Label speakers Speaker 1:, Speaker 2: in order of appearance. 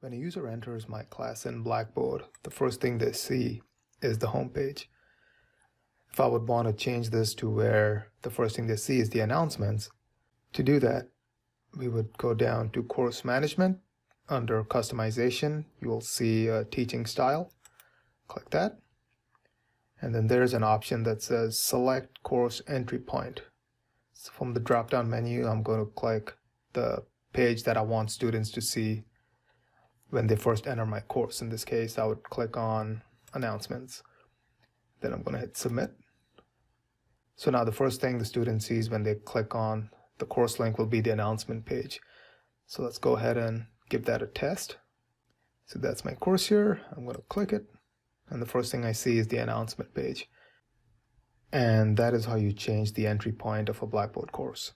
Speaker 1: When a user enters my class in Blackboard, the first thing they see is the home page. If I would want to change this to where the first thing they see is the announcements, to do that, we would go down to Course Management. Under Customization, you will see Teaching Style. Click that. And then there's an option that says Select Course Entry Point. So from the drop-down menu, I'm going to click the page that I want students to see when they first enter my course. In this case, I would click on Announcements. Then I'm going to hit Submit. So now the first thing the student sees when they click on the course link will be the announcement page. So let's go ahead and give that a test. So that's my course here. I'm going to click it. And the first thing I see is the announcement page. And that is how you change the entry point of a Blackboard course.